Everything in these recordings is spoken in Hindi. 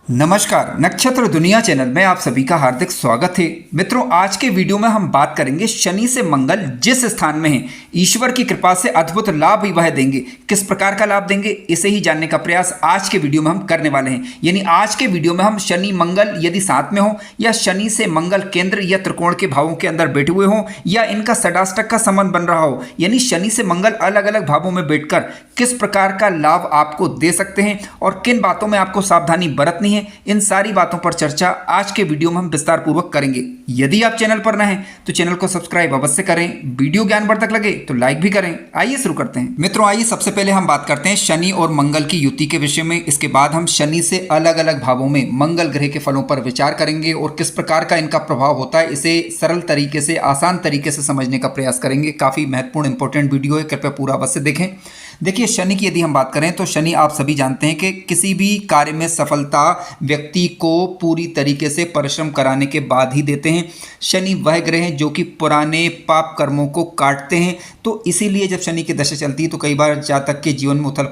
नमस्कार, नक्षत्र दुनिया चैनल में आप सभी का हार्दिक स्वागत है। मित्रों, आज के वीडियो में हम बात करेंगे शनि से मंगल जिस स्थान में है, ईश्वर की कृपा से अद्भुत लाभ ही वह देंगे। किस प्रकार का लाभ देंगे, इसे ही जानने का प्रयास आज के वीडियो में हम करने वाले हैं। यानी आज के वीडियो में हम शनि मंगल यदि साथ में हो, या शनि से मंगल केंद्र या त्रिकोण के भावों के अंदर बैठे हुए हों, या इनका षडाष्टक का संबंध बन रहा हो, यानी शनि से मंगल अलग अलग भावों में बैठकर किस प्रकार का लाभ आपको दे सकते हैं और किन बातों में आपको सावधानी बरतनी है, इन सारी बातों पर चर्चा आज के वीडियो में हम विस्तार पूर्वक करेंगे। यदि आप चैनल पर नए हैं तो चैनल को सब्सक्राइब अवश्य करें, वीडियो ज्ञानवर्धक लगे तो लाइक भी करें। आइए शुरू करते हैं। मित्रों, आइए सबसे पहले हम बात करते हैं शनि और मंगल की युति के विषय में। इसके बाद हम शनि से अलग अलग भावों में मंगल ग्रह के फलों पर विचार करेंगे और किस प्रकार का इनका प्रभाव होता है, इसे सरल तरीके से, आसान तरीके से समझने का प्रयास करेंगे। काफी महत्वपूर्ण इंपॉर्टेंट वीडियो है, कृपया पूरा अवश्य देखें। देखिए, शनि की यदि हम बात करें तो शनि आप सभी जानते हैं कि किसी भी कार्य में सफलता व्यक्ति को पूरी तरीके से परिश्रम कराने के बाद ही देते हैं। शनि वह ग्रह हैं जो कि पुराने पाप कर्मों को काटते हैं। तो इसीलिए जब शनि की दशा चलती है तो कई बार जातक के जीवन में उथल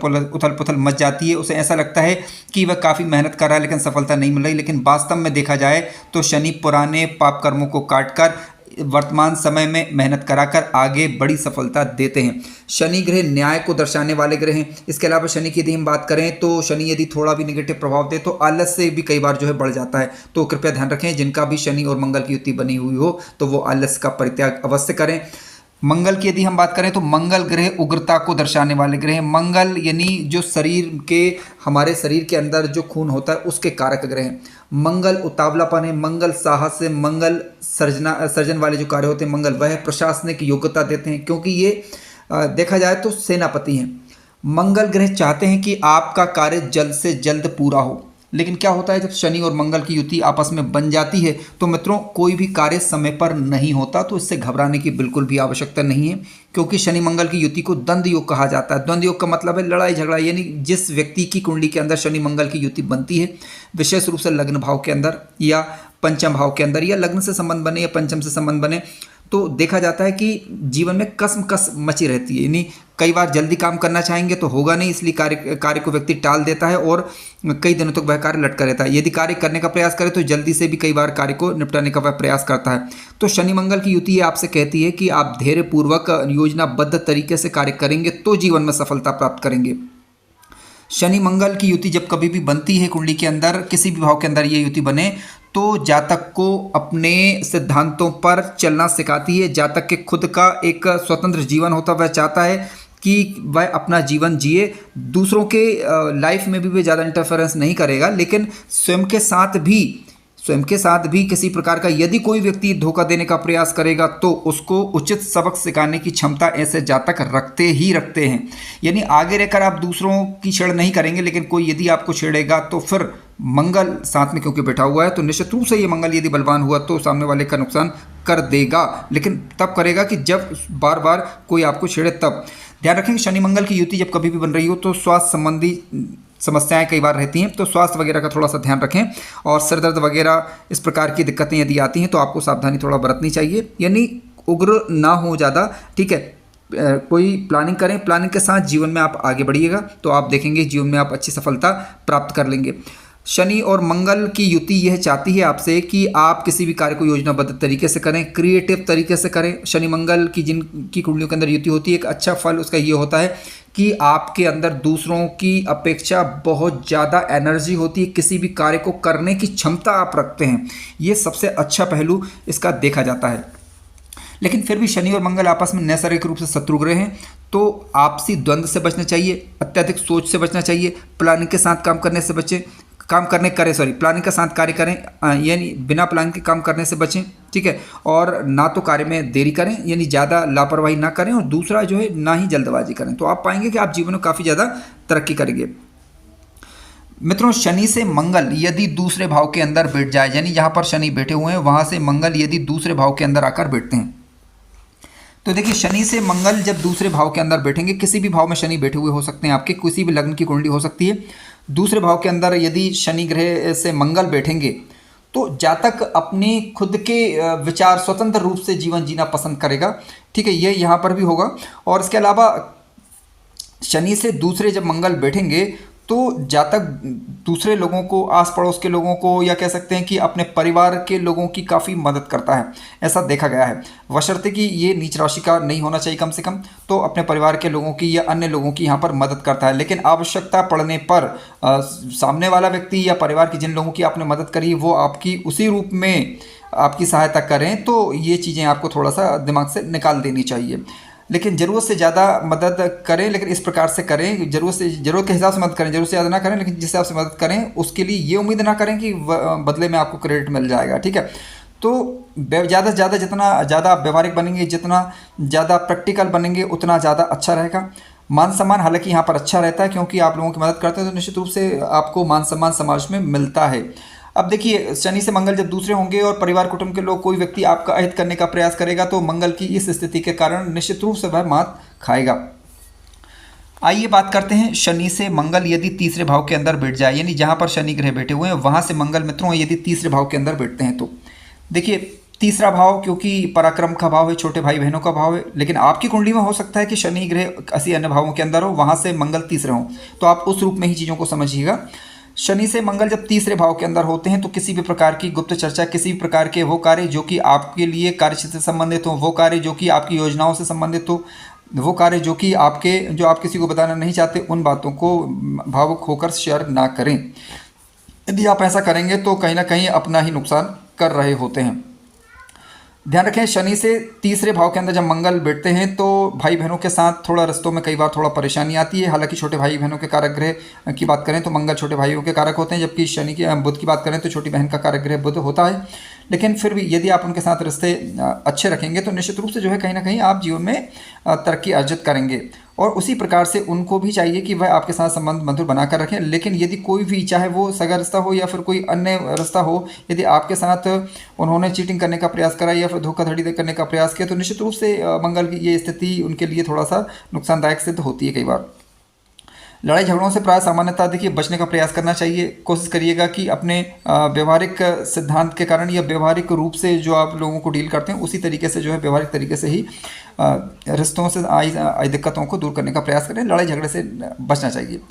पुथल मच जाती है। उसे ऐसा लगता है कि वह काफ़ी मेहनत कर रहा है लेकिन सफलता नहीं मिल रही, लेकिन वास्तव में देखा जाए तो शनि पुराने पाप कर्मों को काटकर वर्तमान समय में मेहनत कराकर आगे बड़ी सफलता देते हैं। शनि ग्रह न्याय को दर्शाने वाले ग्रह हैं। इसके अलावा शनि की यदि हम बात करें तो शनि यदि थोड़ा भी नेगेटिव प्रभाव दे तो आलस से भी कई बार जो है बढ़ जाता है। तो कृपया ध्यान रखें, जिनका भी शनि और मंगल की युति बनी हुई हो तो वो आलस का परित्याग अवश्य करें। मंगल की यदि हम बात करें तो मंगल ग्रह उग्रता को दर्शाने वाले ग्रह हैं। मंगल यानी जो शरीर के, हमारे शरीर के अंदर जो खून होता है उसके कारक ग्रह हैं। मंगल उतावलापन है, मंगल साहस है, मंगल सर्जन वाले जो कार्य होते हैं, मंगल वह प्रशासनिक योग्यता देते हैं, क्योंकि ये देखा जाए तो सेनापति हैं। मंगल ग्रह चाहते हैं कि आपका कार्य जल्द से जल्द पूरा हो, लेकिन क्या होता है जब शनि और मंगल की युति आपस में बन जाती है तो मित्रों कोई भी कार्य समय पर नहीं होता। तो इससे घबराने की बिल्कुल भी आवश्यकता नहीं है, क्योंकि शनि मंगल की युति को द्वंद्व योग कहा जाता है। द्वंद्व योग का मतलब है लड़ाई झगड़ा। यानी जिस व्यक्ति की कुंडली के अंदर शनि मंगल की युति बनती है, विशेष रूप से लग्न भाव के अंदर या पंचम भाव के अंदर, या लग्न से संबंध बने या पंचम से संबंध बने, तो देखा जाता है कि जीवन में कसमकस मची रहती है। यानी कई बार जल्दी काम करना चाहेंगे तो होगा नहीं, इसलिए कार्य को व्यक्ति टाल देता है और कई दिनों तक वह कार्य लटका रहता है। यदि कार्य करने का प्रयास करे तो जल्दी से भी कई बार कार्य को निपटाने का वह प्रयास करता है। तो शनि मंगल की युति आपसे कहती है कि आप धैर्यपूर्वक योजनाबद्ध तरीके से कार्य करेंगे तो जीवन में सफलता प्राप्त करेंगे। शनि मंगल की युति जब कभी भी बनती है कुंडली के अंदर, किसी भी भाव के अंदर ये युति बने तो जातक को अपने सिद्धांतों पर चलना सिखाती है। जातक के खुद का एक स्वतंत्र जीवन होता है, वह चाहता है कि वह अपना जीवन जिए। दूसरों के लाइफ में भी वह ज़्यादा इंटरफेरेंस नहीं करेगा, लेकिन स्वयं के साथ भी किसी प्रकार का यदि कोई व्यक्ति धोखा देने का प्रयास करेगा तो उसको उचित सबक सिखाने की क्षमता ऐसे जातक रखते हैं। यानी आगे रहकर आप दूसरों की छेड़ नहीं करेंगे, लेकिन कोई यदि आपको छेड़ेगा तो फिर मंगल साथ में क्योंकि बैठा हुआ है तो निश्चित रूप से ये मंगल यदि बलवान हुआ तो सामने वाले का नुकसान कर देगा, लेकिन तब करेगा कि जब बार बार कोई आपको छेड़े तब। ध्यान रखें, शनि मंगल की युति जब कभी भी बन रही हो तो स्वास्थ्य संबंधी समस्याएं कई बार रहती हैं, तो स्वास्थ्य वगैरह का थोड़ा सा ध्यान रखें। और सिर दर्द वगैरह इस प्रकार की दिक्कतें यदि आती हैं तो आपको सावधानी थोड़ा बरतनी चाहिए। यानी उग्र ना हो ज़्यादा, ठीक है। कोई प्लानिंग करें, प्लानिंग के साथ जीवन में आप आगे बढ़िएगा तो आप देखेंगे जीवन में आप अच्छी सफलता प्राप्त कर लेंगे। शनि और मंगल की युति यह चाहती है आपसे कि आप किसी भी कार्य को योजनाबद्ध तरीके से करें, क्रिएटिव तरीके से करें। शनि मंगल की जिनकी कुंडलियों के अंदर युति होती है, एक अच्छा फल उसका ये होता है कि आपके अंदर दूसरों की अपेक्षा बहुत ज़्यादा एनर्जी होती है, किसी भी कार्य को करने की क्षमता आप रखते हैं। ये सबसे अच्छा पहलू इसका देखा जाता है। लेकिन फिर भी शनि और मंगल आपस में नैसर्गिक रूप से शत्रु ग्रह हैं, तो आपसी द्वंद्व से बचना चाहिए, अत्यधिक सोच से बचना चाहिए, प्लानिंग के साथ काम करने से बचें, प्लानिंग के साथ कार्य करें, यानी बिना प्लान के काम करने से बचें, ठीक है। और ना तो कार्य में देरी करें, यानी ज़्यादा लापरवाही ना करें, और दूसरा जो है ना ही जल्दबाजी करें, तो आप पाएंगे कि आप जीवन में काफ़ी ज़्यादा तरक्की करेंगे। मित्रों, शनि से मंगल यदि दूसरे भाव के अंदर बैठ जाए, यानी जहाँ पर शनि बैठे हुए हैं वहाँ से मंगल यदि दूसरे भाव के अंदर आकर बैठते हैं, तो देखिए शनि से मंगल जब दूसरे भाव के अंदर बैठेंगे, किसी भी भाव में शनि बैठे हुए हो सकते हैं, आपके किसी भी लग्न की कुंडली हो सकती है, दूसरे भाव के अंदर यदि शनि ग्रह से मंगल बैठेंगे तो जातक अपने खुद के विचार स्वतंत्र रूप से जीवन जीना पसंद करेगा, ठीक है। ये यहाँ पर भी होगा। और इसके अलावा शनि से दूसरे जब मंगल बैठेंगे तो जातक दूसरे लोगों को, आस पड़ोस के लोगों को, या कह सकते हैं कि अपने परिवार के लोगों की काफ़ी मदद करता है, ऐसा देखा गया है। बशर्ते कि ये नीच राशि का नहीं होना चाहिए कम से कम, तो अपने परिवार के लोगों की या अन्य लोगों की यहाँ पर मदद करता है। लेकिन आवश्यकता पड़ने पर सामने वाला व्यक्ति या परिवार की जिन लोगों की आपने मदद करी वो आपकी उसी रूप में आपकी सहायता करें, तो ये चीज़ें आपको थोड़ा सा दिमाग से निकाल देनी चाहिए। लेकिन ज़रूरत से ज़्यादा मदद करें, लेकिन इस प्रकार से करें, ज़रूरत के हिसाब से मदद करें, ज़रूरत से ज़्यादा ना करें, लेकिन जिस हिसाब से मदद करें उसके लिए ये उम्मीद ना करें कि बदले में आपको क्रेडिट मिल जाएगा, ठीक है। तो ज़्यादा से ज़्यादा, जितना ज़्यादा आप व्यवहारिक बनेंगे, जितना ज़्यादा प्रैक्टिकल बनेंगे, उतना ज़्यादा अच्छा रहेगा। मान सम्मान हालांकि यहाँ पर अच्छा रहता है, क्योंकि आप लोगों की मदद करते हैं तो निश्चित रूप से आपको मान सम्मान समाज में मिलता है। अब देखिए, शनि से मंगल जब दूसरे होंगे और परिवार कुटुंब के लोग, कोई व्यक्ति आपका अहित करने का प्रयास करेगा, तो मंगल की इस स्थिति के कारण निश्चित रूप से वह मात खाएगा। आइए बात करते हैं शनि से मंगल यदि तीसरे भाव के अंदर बैठ जाए, यानी जहां पर शनि ग्रह बैठे हुए हैं वहां से मंगल मित्रों यदि तीसरे भाव के अंदर बैठते हैं, तो देखिए तीसरा भाव क्योंकि पराक्रम का भाव है, छोटे भाई बहनों का भाव है, लेकिन आपकी कुंडली में हो सकता है कि शनि ग्रह किसी अन्य भावों के अंदर हो, वहां से मंगल तीसरे हो, तो आप उस रूप में ही चीज़ों को समझिएगा। शनि से मंगल जब तीसरे भाव के अंदर होते हैं तो किसी भी प्रकार की गुप्त चर्चा, किसी भी प्रकार के वो कार्य जो कि आपके लिए कार्य क्षेत्र से संबंधित हो, वो कार्य जो कि आपकी योजनाओं से संबंधित हो, वो कार्य जो कि जो आप किसी को बताना नहीं चाहते, उन बातों को भावुक होकर शेयर ना करें। यदि आप ऐसा करेंगे तो कहीं ना कहीं अपना ही नुकसान कर रहे होते हैं। ध्यान रखें, शनि से तीसरे भाव के अंदर जब मंगल बैठते हैं तो भाई बहनों के साथ थोड़ा रिश्तों में कई बार थोड़ा परेशानी आती है। हालांकि छोटे भाई बहनों के कारक ग्रह की बात करें तो मंगल छोटे भाइयों के कारक होते हैं, जबकि शनि की बुध की बात करें तो छोटी बहन का कारक ग्रह बुध होता है। लेकिन फिर भी यदि आप उनके साथ रिश्ते अच्छे रखेंगे तो निश्चित रूप से जो है कहीं ना कहीं आप जीवन में तरक्की अर्जित करेंगे। और उसी प्रकार से उनको भी चाहिए कि वह आपके साथ संबंध मधुर बनाकर रखें। लेकिन यदि कोई भी, चाहे वो सगा रिश्ता हो या फिर कोई अन्य रिश्ता हो, यदि आपके साथ उन्होंने चीटिंग करने का प्रयास करा या फिर धोखाधड़ी करने का प्रयास किया, तो निश्चित रूप से मंगल की ये स्थिति उनके लिए थोड़ा सा नुकसानदायक सिद्ध होती है। कई बार लड़ाई झगड़ों से प्राय सामान्यतः देखिए बचने का प्रयास करना चाहिए। कोशिश करिएगा कि अपने व्यवहारिक सिद्धांत के कारण या व्यवहारिक रूप से जो आप लोगों को डील करते हैं उसी तरीके से जो है व्यवहारिक तरीके से ही रिश्तों से आई दिक्कतों को दूर करने का प्रयास करें। लड़ाई झगड़े से बचना चाहिए।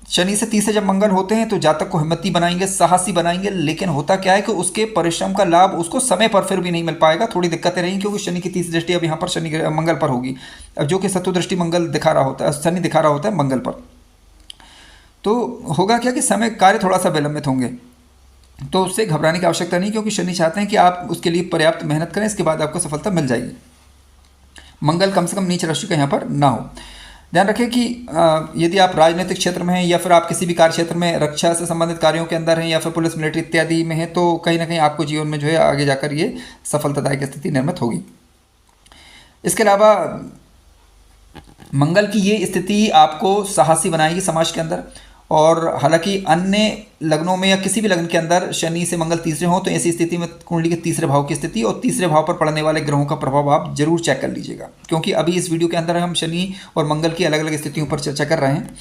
शनि से तीसरे जब मंगल होते हैं तो जातक को हिम्मती बनाएंगे, साहसी बनाएंगे, लेकिन होता क्या है कि उसके परिश्रम का लाभ उसको समय पर फिर भी नहीं मिल पाएगा। थोड़ी दिक्कतें रहेंगी क्योंकि शनि की तीसरी दृष्टि अब यहाँ पर शनि मंगल पर होगी, अब जो कि शत्रु दृष्टि मंगल दिखा रहा होता है, शनि दिखा रहा होता है मंगल पर। तो होगा क्या कि समय कार्य थोड़ा सा विलंबित होंगे, तो उससे घबराने की आवश्यकता नहीं, क्योंकि शनि चाहते हैं कि आप उसके लिए पर्याप्त मेहनत करें, इसके बाद आपको सफलता मिल जाएगी। मंगल कम से कम नीच राशि का यहाँ पर ना हो। ध्यान रखें कि यदि आप राजनीतिक क्षेत्र में हैं या फिर आप किसी भी कार्य क्षेत्र में रक्षा से संबंधित कार्यों के अंदर हैं या फिर पुलिस मिलिट्री इत्यादि में हैं, तो कहीं ना कहीं आपको जीवन में जो है आगे जाकर ये सफलतादायक स्थिति निर्मित होगी। इसके अलावा मंगल की ये स्थिति आपको साहसी बनाएगी समाज के अंदर। और हालांकि अन्य लग्नों में या किसी भी लग्न के अंदर शनि से मंगल तीसरे हों तो ऐसी स्थिति में कुंडली के तीसरे भाव की स्थिति और तीसरे भाव पर पड़ने वाले ग्रहों का प्रभाव आप जरूर चेक कर लीजिएगा, क्योंकि अभी इस वीडियो के अंदर हम शनि और मंगल की अलग अलग स्थितियों पर चर्चा कर रहे हैं।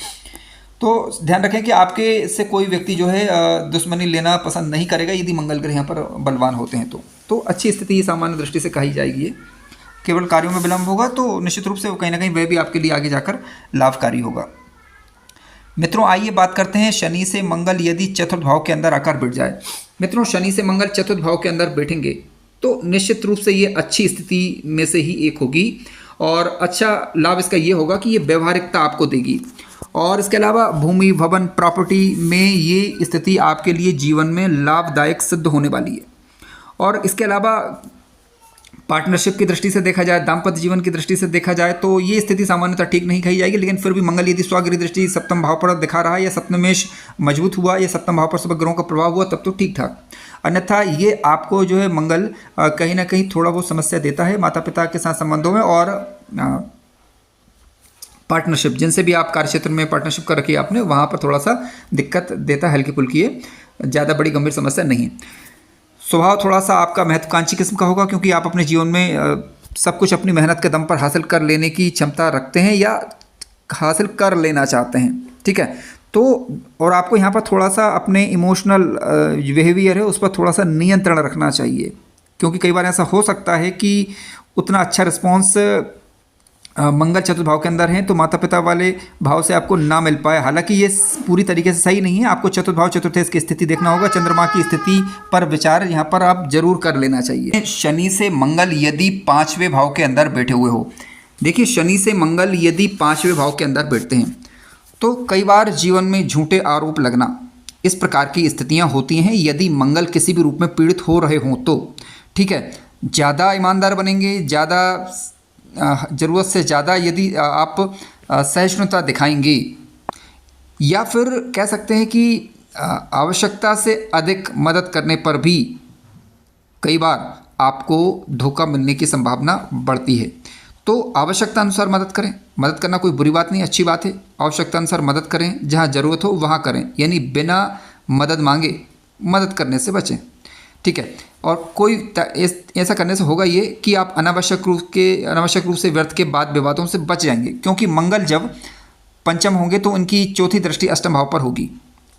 तो ध्यान रखें कि आपके से कोई व्यक्ति जो है दुश्मनी लेना पसंद नहीं करेगा यदि मंगल ग्रह यहाँ पर बलवान होते हैं। तो अच्छी स्थिति सामान्य दृष्टि से कही जाएगी। केवल कार्यों में विलंब होगा तो निश्चित रूप से कहीं ना कहीं वह भी आपके लिए आगे जाकर लाभकारी होगा। मित्रों आइए बात करते हैं शनि से मंगल यदि चतुर्थ भाव के अंदर आकर बैठ जाए। मित्रों शनि से मंगल चतुर्थ भाव के अंदर बैठेंगे तो निश्चित रूप से ये अच्छी स्थिति में से ही एक होगी और अच्छा लाभ इसका ये होगा कि ये व्यवहारिकता आपको देगी। और इसके अलावा भूमि भवन प्रॉपर्टी में ये स्थिति आपके लिए जीवन में लाभदायक सिद्ध होने वाली है। और इसके अलावा पार्टनरशिप की दृष्टि से देखा जाए, दाम्पत्य जीवन की दृष्टि से देखा जाए तो ये स्थिति सामान्यतः ठीक नहीं कही जाएगी, लेकिन फिर भी मंगल यदि स्वगृह दृष्टि सप्तम भाव पर दिखा रहा है या सप्तमेश मजबूत हुआ या सप्तम भाव पर सब ग्रहों का प्रभाव हुआ तब तो ठीक ठाक। अन्यथा ये आपको जो है मंगल कहीं ना कहीं थोड़ा बहुत समस्या देता है माता पिता के साथ संबंधों में और पार्टनरशिप, जिनसे भी आप कार्यक्षेत्र में पार्टनरशिप कर रखी है आपने, वहाँ पर थोड़ा सा दिक्कत देता है, हल्की फुल्की है, ज़्यादा बड़ी गंभीर समस्या नहीं। स्वभाव थोड़ा सा आपका महत्वाकांक्षी किस्म का होगा, क्योंकि आप अपने जीवन में सब कुछ अपनी मेहनत के दम पर हासिल कर लेने की क्षमता रखते हैं या हासिल कर लेना चाहते हैं, ठीक है। तो और आपको यहाँ पर थोड़ा सा अपने इमोशनल बिहेवियर है उस पर थोड़ा सा नियंत्रण रखना चाहिए, क्योंकि कई बार ऐसा हो सकता है कि उतना अच्छा रिस्पॉन्स मंगल चतुर्थ भाव के अंदर हैं तो माता पिता वाले भाव से आपको ना मिल पाए। हालांकि ये पूरी तरीके से सही नहीं है, आपको चतुर्थ भाव चतुर्थेश की स्थिति देखना होगा। चंद्रमा की स्थिति पर विचार यहाँ पर आप जरूर कर लेना चाहिए। शनि से मंगल यदि 5वें भाव के अंदर बैठे हुए हो, देखिए शनि से मंगल यदि 5वें भाव के अंदर बैठते हैं तो कई बार जीवन में झूठे आरोप लगना, इस प्रकार की स्थितियाँ होती हैं। यदि मंगल किसी भी रूप में पीड़ित हो रहे हों तो ठीक है, ज़्यादा ईमानदार बनेंगे, ज़्यादा ज़रूरत से ज़्यादा यदि आप सहिष्णुता दिखाएंगे, या फिर कह सकते हैं कि आवश्यकता से अधिक मदद करने पर भी कई बार आपको धोखा मिलने की संभावना बढ़ती है। तो आवश्यकता अनुसार मदद करें। मदद करना कोई बुरी बात नहीं, अच्छी बात है। आवश्यकता अनुसार मदद करें, जहाँ ज़रूरत हो वहाँ करें, यानी बिना मदद मांगे मदद करने से बचें, ठीक है। और कोई ऐसा करने से होगा ये कि आप अनावश्यक रूप से व्यर्थ के वाद विवादों से बच जाएंगे, क्योंकि मंगल जब पंचम होंगे तो उनकी चौथी दृष्टि अष्टम भाव पर होगी,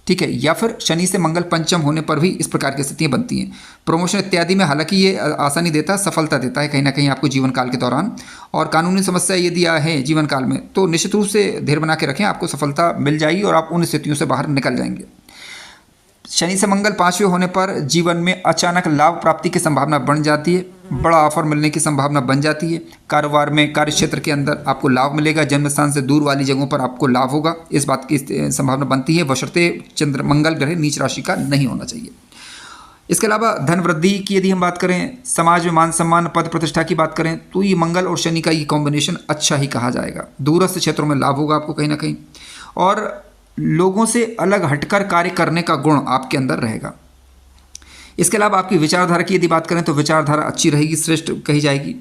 ठीक है। या फिर शनि से मंगल पंचम होने पर भी इस प्रकार की स्थितियाँ बनती हैं। प्रमोशन इत्यादि में हालांकि ये आसानी देता है, सफलता देता है कहीं ना कहीं आपको जीवन काल के दौरान। और कानूनी समस्या यदि है जीवन काल में तो निश्चित रूप से धैर्य बना के रखें, आपको सफलता मिल जाएगी और आप उन स्थितियों से बाहर निकल जाएंगे। शनि से मंगल 5वें होने पर जीवन में अचानक लाभ प्राप्ति की संभावना बन जाती है, बड़ा ऑफर मिलने की संभावना बन जाती है। कारोबार में, कार्य क्षेत्र के अंदर आपको लाभ मिलेगा। जन्म स्थान से दूर वाली जगहों पर आपको लाभ होगा, इस बात की संभावना बनती है, बशर्ते चंद्र मंगल ग्रह नीच राशि का नहीं होना चाहिए। इसके अलावा धन वृद्धि की यदि हम बात करें, समाज में मान सम्मान, पद प्रतिष्ठा की बात करें तो ये मंगल और शनि का ये कॉम्बिनेशन अच्छा ही कहा जाएगा। दूरस्थ क्षेत्रों में लाभ होगा आपको कहीं ना कहीं, और लोगों से अलग हटकर कार्य करने का गुण आपके अंदर रहेगा। इसके अलावा आपकी विचारधारा की यदि बात करें तो विचारधारा अच्छी रहेगी, श्रेष्ठ कही जाएगी।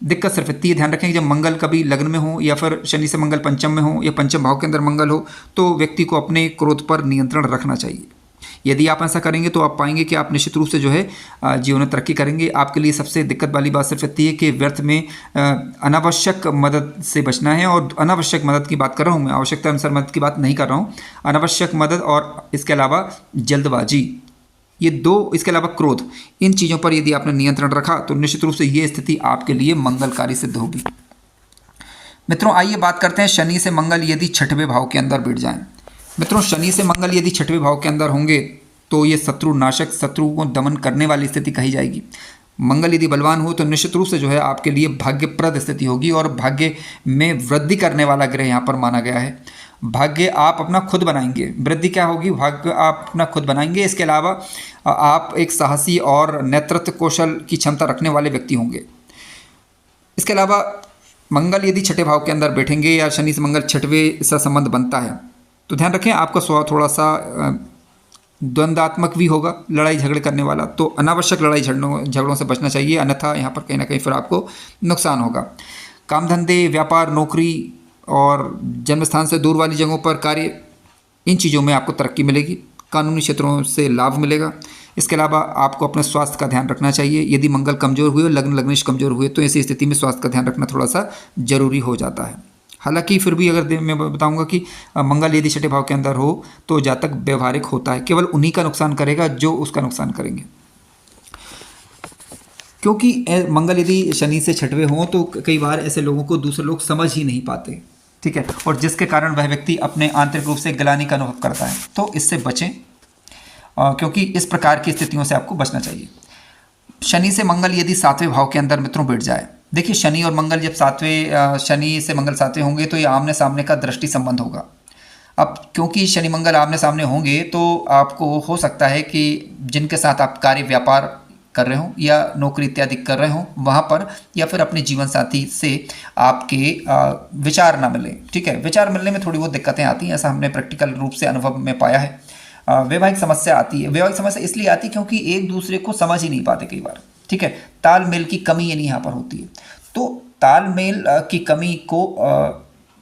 दिक्कत सिर्फ इतनी ध्यान रखें कि जब मंगल कभी लग्न में हो या फिर शनि से मंगल पंचम में हो या पंचम भाव के अंदर मंगल हो तो व्यक्ति को अपने क्रोध पर नियंत्रण रखना चाहिए। यदि आप ऐसा करेंगे तो आप पाएंगे कि आप निश्चित रूप से जो है जीवन में तरक्की करेंगे। आपके लिए सबसे दिक्कत वाली बात सिर्फ इतनी है कि व्यर्थ में अनावश्यक मदद से बचना है। और अनावश्यक मदद की बात कर रहा हूँ मैं, आवश्यकता अनुसार मदद की बात नहीं कर रहा हूँ। अनावश्यक मदद और इसके अलावा जल्दबाजी, ये दो, इसके अलावा क्रोध, इन चीज़ों पर यदि आपने नियंत्रण रखा तो निश्चित रूप से ये स्थिति आपके लिए मंगलकारी सिद्ध होगी। मित्रों आइए बात करते हैं शनि से मंगल यदि 6वें भाव के अंदर बैठ जाएं। मित्रों शनि से मंगल यदि 6वें भाव के अंदर होंगे तो ये शत्रु नाशक, शत्रु को दमन करने वाली स्थिति कही जाएगी। मंगल यदि बलवान हो तो निश्चित रूप से जो है आपके लिए भाग्यप्रद स्थिति होगी और भाग्य में वृद्धि करने वाला ग्रह यहाँ पर माना गया है। भाग्य आप अपना खुद बनाएंगे, वृद्धि क्या होगी, भाग्य आप अपना खुद बनाएंगे। इसके अलावा आप एक साहसी और नेतृत्व कौशल की क्षमता रखने वाले व्यक्ति होंगे। इसके अलावा मंगल यदि 6ठे भाव के अंदर बैठेंगे या शनि से मंगल 6वें सा संबंध बनता है तो ध्यान रखें आपका स्वभाव थोड़ा सा द्वंद्वात्मक भी होगा, लड़ाई झगड़े करने वाला। तो अनावश्यक लड़ाई झगड़ों से बचना चाहिए, अन्यथा यहाँ पर कहीं ना कहीं फिर आपको नुकसान होगा। काम धंधे, व्यापार, नौकरी और जन्म स्थान से दूर वाली जगहों पर कार्य, इन चीज़ों में आपको तरक्की मिलेगी। कानूनी क्षेत्रों से लाभ मिलेगा। इसके अलावा आपको अपने स्वास्थ्य का ध्यान रखना चाहिए। यदि मंगल कमज़ोर हुए, लग्नेश कमज़ोर हुए तो ऐसी स्थिति में स्वास्थ्य का ध्यान रखना थोड़ा सा जरूरी हो जाता है। हालांकि फिर भी अगर मैं बताऊंगा कि मंगल यदि 6ठे भाव के अंदर हो तो जातक व्यवहारिक होता है, केवल उन्हीं का नुकसान करेगा जो उसका नुकसान करेंगे। क्योंकि मंगल यदि शनि से 6वें हों तो कई बार ऐसे लोगों को दूसरे लोग समझ ही नहीं पाते, ठीक है, और जिसके कारण वह व्यक्ति अपने आंतरिक रूप से ग्लानि का अनुभव करता है। तो इससे बचें, क्योंकि इस प्रकार की स्थितियों से आपको बचना चाहिए। शनि से मंगल यदि 7वें भाव के अंदर मित्रों बैठ जाए, देखिए शनि और मंगल जब शनि से मंगल 7वें होंगे तो ये आमने सामने का दृष्टि संबंध होगा। अब क्योंकि शनि मंगल आमने सामने होंगे तो आपको हो सकता है कि जिनके साथ आप कार्य व्यापार कर रहे हो या नौकरी इत्यादि कर रहे हो वहाँ पर, या फिर अपने जीवन साथी से आपके विचार ना मिले, ठीक है। विचार मिलने में थोड़ी बहुत दिक्कतें आती हैं, ऐसा हमने प्रैक्टिकल रूप से अनुभव में पाया है। वैवाहिक समस्या आती है। वैवाहिक समस्या इसलिए आती है क्योंकि एक दूसरे को समझ ही नहीं पाते कई बार, ठीक है। तालमेल की कमी यानी यहाँ पर होती है। तो तालमेल की कमी को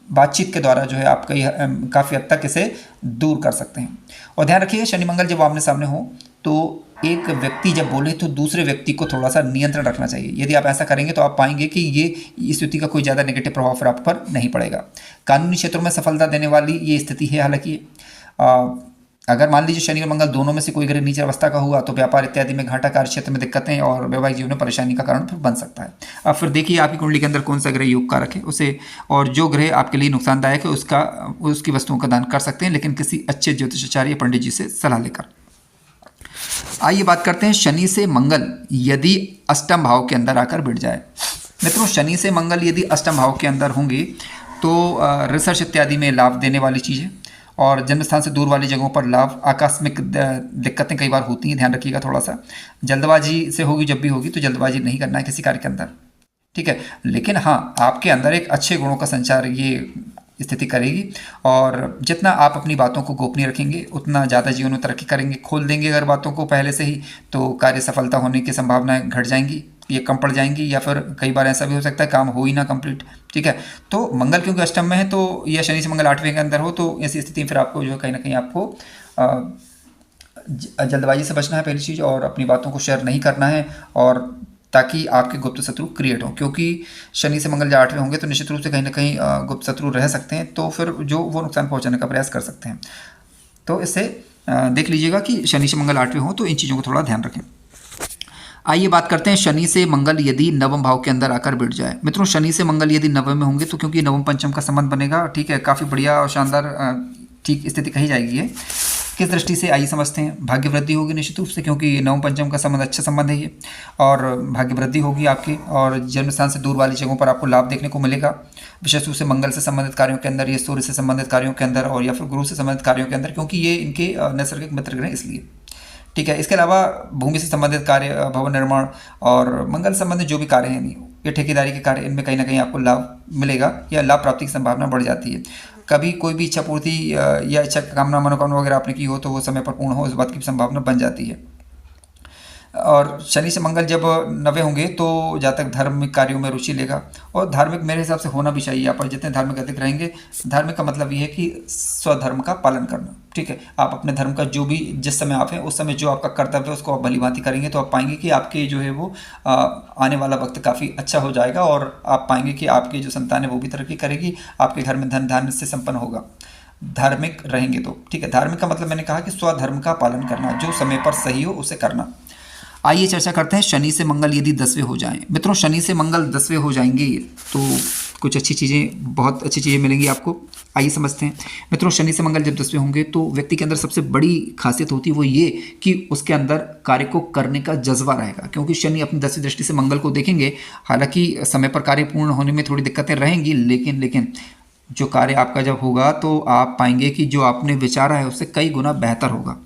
बातचीत के द्वारा जो है आप काफ़ी हद तक इसे दूर कर सकते हैं। और ध्यान रखिए शनि मंगल जब आमने सामने हो तो एक व्यक्ति जब बोले तो दूसरे व्यक्ति को थोड़ा सा नियंत्रण रखना चाहिए। यदि आप ऐसा करेंगे तो आप पाएंगे कि ये स्थिति का कोई ज़्यादा नेगेटिव प्रभाव फिर आप पर नहीं पड़ेगा। कानूनी क्षेत्रों में सफलता देने वाली ये स्थिति है। हालांकि अगर मान लीजिए शनि और मंगल दोनों में से कोई ग्रह नीच अवस्था का हुआ तो व्यापार इत्यादि में घाटा, कार्य क्षेत्र में दिक्कतें और वैवाहिक जीवन में परेशानी का कारण फिर बन सकता है। अब फिर देखिए आपकी कुंडली के अंदर कौन सा ग्रह योग कारक है उसे, और जो ग्रह आपके लिए नुकसानदायक है उसकी वस्तुओं का दान कर सकते हैं, लेकिन किसी अच्छे ज्योतिषाचार्य या पंडित जी से सलाह लेकर। आइए बात करते हैं शनि से मंगल यदि अष्टम भाव के अंदर आकर बैठ जाए। मित्रों, शनि से मंगल यदि अष्टम भाव के अंदर होंगे तो रिसर्च इत्यादि में लाभ देने वाली चीज़ है, और जन्म स्थान से दूर वाली जगहों पर लाभ, आकस्मिक दिक्कतें कई बार होती हैं, ध्यान रखिएगा थोड़ा सा। जल्दबाजी से होगी, जब भी होगी तो जल्दबाजी नहीं करना है किसी कार्य के अंदर, ठीक है। लेकिन हाँ, आपके अंदर एक अच्छे गुणों का संचार ये स्थिति करेगी, और जितना आप अपनी बातों को गोपनीय रखेंगे उतना ज़्यादा जीवन में तरक्की करेंगे। खोल देंगे अगर बातों को पहले से ही तो कार्य सफलता होने की संभावनाएं घट जाएंगी, ये कम पड़ जाएंगी, या फिर कई बार ऐसा भी हो सकता है काम हो ही ना कंप्लीट, ठीक है। तो मंगल क्योंकि अष्टम में है तो या शनि से मंगल 8वें के अंदर हो तो ऐसी स्थिति में फिर आपको जो है कहीं ना कहीं आपको जल्दबाजी से बचना है पहली चीज़, और अपनी बातों को शेयर नहीं करना है, और ताकि आपके गुप्त शत्रु क्रिएट हो, क्योंकि शनि से मंगल जब 8वें होंगे तो निश्चित रूप से कहीं ना कहीं गुप्त शत्रु रह सकते हैं, तो फिर जो वो नुकसान पहुंचाने का प्रयास कर सकते हैं। तो इससे देख लीजिएगा कि शनि से मंगल 8वें हो तो इन चीज़ों को थोड़ा ध्यान रखें। आइए बात करते हैं शनि से मंगल यदि नवम भाव के अंदर आकर बैठ जाए। मित्रों, शनि से मंगल यदि नवम में होंगे तो क्योंकि नवम पंचम का संबंध बनेगा, ठीक है, काफ़ी बढ़िया और शानदार ठीक स्थिति कही जाएगी है। किस दृष्टि से आइए समझते हैं। भाग्य वृद्धि होगी निश्चित रूप से, क्योंकि नवम पंचम का संबंध अच्छा संबंध है ये, और भाग्य वृद्धि होगी आपकी, और जन्म स्थान से दूर वाली जगहों पर आपको लाभ देखने को मिलेगा, विशेष रूप से मंगल से संबंधित कार्यों के अंदर, ये सूर्य से संबंधित कार्यों के अंदर, और या फिर गुरु से संबंधित कार्यों के अंदर, क्योंकि ये इनके नैसर्गिक मित्र ग्रह इसलिए, ठीक है। इसके अलावा भूमि से संबंधित कार्य, भवन निर्माण और मंगल संबंधित जो भी कार्य हैं, ये ठेकेदारी के कार्य, इनमें कहीं ना कहीं आपको लाभ मिलेगा या लाभ प्राप्ति की संभावना बढ़ जाती है। कभी कोई भी इच्छा पूर्ति या इच्छा कामना मनोकामना वगैरह आपने की हो तो वो समय पर पूर्ण हो, इस बात की संभावना बन जाती है। और शनि से मंगल जब नवे होंगे तो जहाँ तक धार्मिक कार्यों में रुचि लेगा, और धार्मिक मेरे हिसाब से होना भी चाहिए। यहाँ पर जितने धार्मिक अधिक रहेंगे, धार्मिक का मतलब ये है कि स्वधर्म का पालन करना, ठीक है। आप अपने धर्म का जो भी जिस समय आप हैं उस समय जो आपका कर्तव्य है उसको आप भली भांति करेंगे तो आप पाएंगे कि आपके जो है वो आने वाला वक्त काफ़ी अच्छा हो जाएगा, और आप पाएंगे कि आपकी जो संतान है वो भी तरक्की करेगी, आपके घर में धन धान्य से संपन्न होगा, धार्मिक रहेंगे तो, ठीक है। धार्मिक का मतलब मैंने कहा कि स्वधर्म का पालन करना, जो समय पर सही हो उसे करना। आइए चर्चा करते हैं शनि से मंगल यदि 10वें हो जाएं। मित्रों, शनि से मंगल 10वें हो जाएंगे तो कुछ अच्छी चीज़ें, बहुत अच्छी चीज़ें मिलेंगी आपको। आइए समझते हैं। मित्रों, शनि से मंगल जब 10वें होंगे तो व्यक्ति के अंदर सबसे बड़ी खासियत होती है वो ये कि उसके अंदर कार्य को करने का जज्बा रहेगा, क्योंकि शनि अपनी 10वीं दृष्टि से मंगल को देखेंगे। हालांकि समय पर कार्य पूर्ण होने में थोड़ी दिक्कतें रहेंगी, लेकिन जो कार्य आपका जब होगा तो आप पाएंगे कि जो आपने विचारा है उससे कई गुना बेहतर होगा,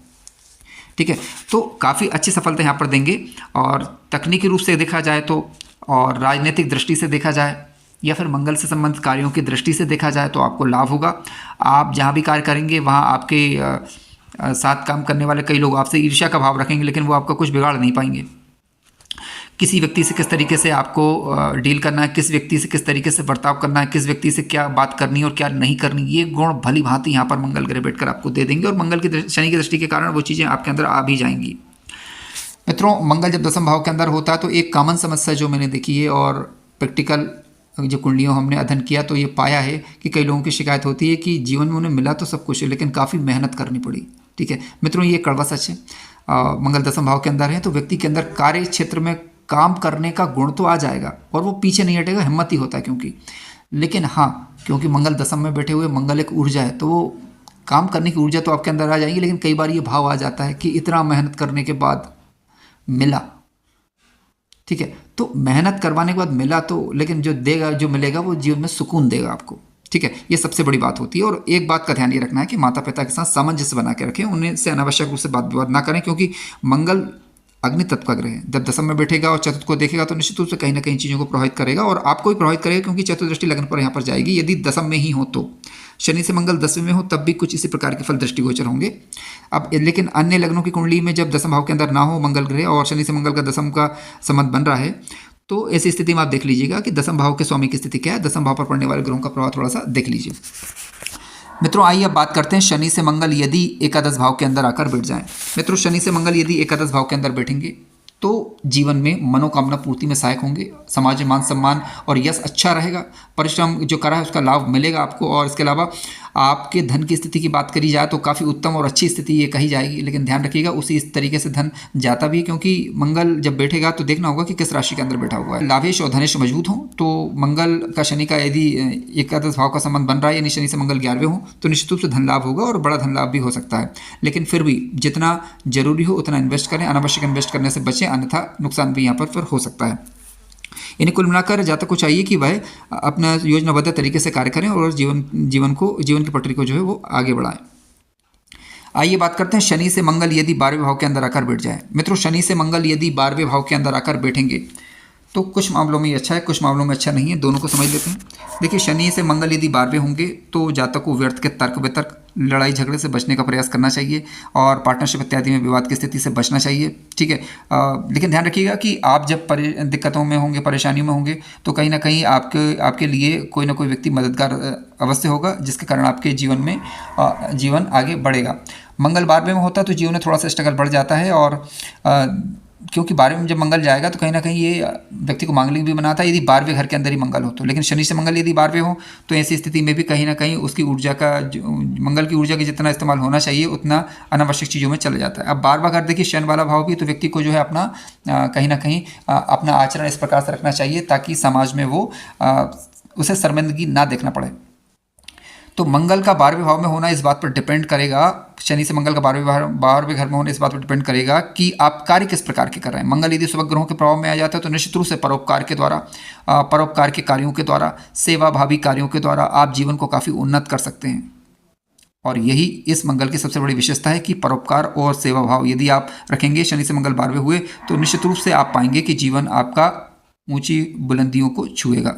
ठीक है। तो काफ़ी अच्छी सफलता यहाँ पर देंगे, और तकनीकी रूप से देखा जाए तो, और राजनीतिक दृष्टि से देखा जाए, या फिर मंगल से संबंधित कार्यों की दृष्टि से देखा जाए तो आपको लाभ होगा। आप जहाँ भी कार्य करेंगे वहाँ आपके साथ काम करने वाले कई लोग आपसे ईर्ष्या का भाव रखेंगे, लेकिन वो आपका कुछ बिगाड़ नहीं पाएंगे। किसी व्यक्ति से किस तरीके से आपको डील करना है, किस व्यक्ति से किस तरीके से बर्ताव करना है, किस व्यक्ति से क्या बात करनी है और क्या नहीं करनी, ये गुण भली भांति यहाँ पर मंगल ग्रह बैठकर आपको दे देंगे, और मंगल की शनि की दृष्टि के कारण वो चीज़ें आपके अंदर आ भी जाएंगी। मित्रों, मंगल जब 10वें भाव के अंदर होता है तो एक कॉमन समस्या जो मैंने देखी है, और प्रैक्टिकल जो कुंडलियों हमने अध्ययन किया तो ये पाया है कि कई लोगों की शिकायत होती है कि जीवन में उन्हें मिला तो सब कुछ है लेकिन काफ़ी मेहनत करनी पड़ी, ठीक है। मित्रों, ये कड़वा सच है। मंगल 10वें भाव के अंदर है तो व्यक्ति के अंदर कार्य क्षेत्र में काम करने का गुण तो आ जाएगा और वो पीछे नहीं हटेगा, हिम्मत ही होता है क्योंकि, लेकिन हाँ, क्योंकि मंगल 10वें में बैठे हुए मंगल एक ऊर्जा है तो वो काम करने की ऊर्जा तो आपके अंदर आ जाएगी, लेकिन कई बार ये भाव आ जाता है कि इतना मेहनत करने के बाद मिला, ठीक है। तो मेहनत करवाने के बाद मिला तो, लेकिन जो देगा, जो मिलेगा वो जीवन में सुकून देगा आपको, ठीक है। ये सबसे बड़ी बात होती है। और एक बात का ध्यान ये रखना है कि माता पिता के साथ सामंजस्य बना के रखें, उन्हें से अनावश्यक रूप से बात विवाद ना करें, क्योंकि मंगल अग्नि तत्व का ग्रह है। जब 10वें में बैठेगा और चतुर्थ को देखेगा तो निश्चित रूप से कहीं ना कहीं चीज़ों को प्रभावित करेगा, और आपको भी प्रभावित करेगा, क्योंकि चतुर्दृष्टि लग्न पर यहाँ पर जाएगी। यदि 10वें में ही हो तो, शनि से मंगल 10वें में हो तब भी कुछ इसी प्रकार के फल दृष्टिगोचर होंगे। अब लेकिन अन्य लग्नों की कुंडली में जब 10वें भाव के अंदर ना हो मंगल ग्रह और शनि से मंगल का 10वें का संबंध बन रहा है, तो ऐसी स्थिति में आप देख लीजिएगा कि 10वें भाव के स्वामी की स्थिति क्या है, 10वें भाव पर पड़ने वाले ग्रहों का प्रभाव थोड़ा सा देख लीजिए। मित्रों, आइए अब बात करते हैं शनि से मंगल यदि एकादश भाव के अंदर आकर बैठ जाएं। मित्रों, शनि से मंगल यदि एकादश भाव के अंदर बैठेंगे तो जीवन में मनोकामना पूर्ति में सहायक होंगे, समाज में मान सम्मान और यश अच्छा रहेगा, परिश्रम जो करा है उसका लाभ मिलेगा आपको। और इसके अलावा आपके धन की स्थिति की बात करी जाए तो काफ़ी उत्तम और अच्छी स्थिति ये कही जाएगी, लेकिन ध्यान रखिएगा उसी इस तरीके से धन जाता भी, क्योंकि मंगल जब बैठेगा तो देखना होगा कि किस राशि के अंदर बैठा हुआ है। लाभेश और धनेश मजबूत हों तो मंगल का शनि का यदि एकादश भाव का संबंध बन रहा है, यानी शनि से मंगल 11वें हो, तो निश्चित रूप से धन लाभ होगा और बड़ा धन लाभ भी हो सकता है। लेकिन फिर भी जितना जरूरी हो उतना इन्वेस्ट करें, अनावश्यक इन्वेस्ट करने से बचें, अन्यथा नुकसान भी यहाँ पर फिर हो सकता है। इन्हें कुल मिलाकर जातक को चाहिए कि वह अपना योजनाबद्ध तरीके से कार्य करें और जीवन की पटरी को जो है वो आगे बढ़ाएं। आइए बात करते हैं शनि से मंगल यदि 12वें भाव के अंदर आकर बैठ जाए। मित्रों, शनि से मंगल यदि 12वें भाव के अंदर आकर बैठेंगे तो कुछ मामलों में अच्छा है, कुछ मामलों में अच्छा नहीं है, दोनों को समझ लेते हैं। देखिए, शनि से मंगल यदि 12वें होंगे तो जातक को व्यर्थ के तर्क वितर्क, लड़ाई झगड़े से बचने का प्रयास करना चाहिए और पार्टनरशिप इत्यादि में विवाद की स्थिति से बचना चाहिए, ठीक है। लेकिन ध्यान रखिएगा कि आप जब दिक्कतों में होंगे, परेशानियों में होंगे, तो कहीं ना कहीं आपके लिए कोई ना कोई व्यक्ति मददगार अवश्य होगा, जिसके कारण आपके जीवन में जीवन आगे बढ़ेगा। मंगल 12वें में होता है तो जीवन में थोड़ा सा स्ट्रगल बढ़ जाता है, और क्योंकि 12वें में जब मंगल जाएगा तो कहीं ना कहीं ये व्यक्ति को मांगलिक भी बनाता है यदि 12वें घर के अंदर ही मंगल हो तो। लेकिन शनि से मंगल यदि 12वें हो तो ऐसी स्थिति में भी कहीं ना कहीं उसकी ऊर्जा का, मंगल की ऊर्जा का जितना इस्तेमाल होना चाहिए उतना अनावश्यक चीज़ों में चला जाता है। अब 12वां घर देखिए शनि वाला भाव भी, तो व्यक्ति को जो है अपना कहीं ना कहीं अपना आचरण इस प्रकार से रखना चाहिए ताकि समाज में वो उसे शर्मिंदगी ना देखना पड़े। तो मंगल का 12वें भाव में होना इस बात पर डिपेंड करेगा, शनि से मंगल का 12वें घर में होना इस बात पर डिपेंड करेगा कि आप कार्य किस प्रकार के कर रहे हैं। मंगल यदि शुभ ग्रहों के प्रभाव में आ जाता है तो निश्चित रूप से परोपकार के द्वारा, परोपकार के कार्यों के द्वारा, सेवा भावी कार्यों के द्वारा आप जीवन को काफ़ी उन्नत कर सकते हैं। और यही इस मंगल की सबसे बड़ी विशेषता है कि परोपकार और सेवा भाव यदि आप रखेंगे, शनि से मंगल 12वें हुए, तो निश्चित रूप से आप पाएंगे कि जीवन आपका ऊंची बुलंदियों को छुएगा।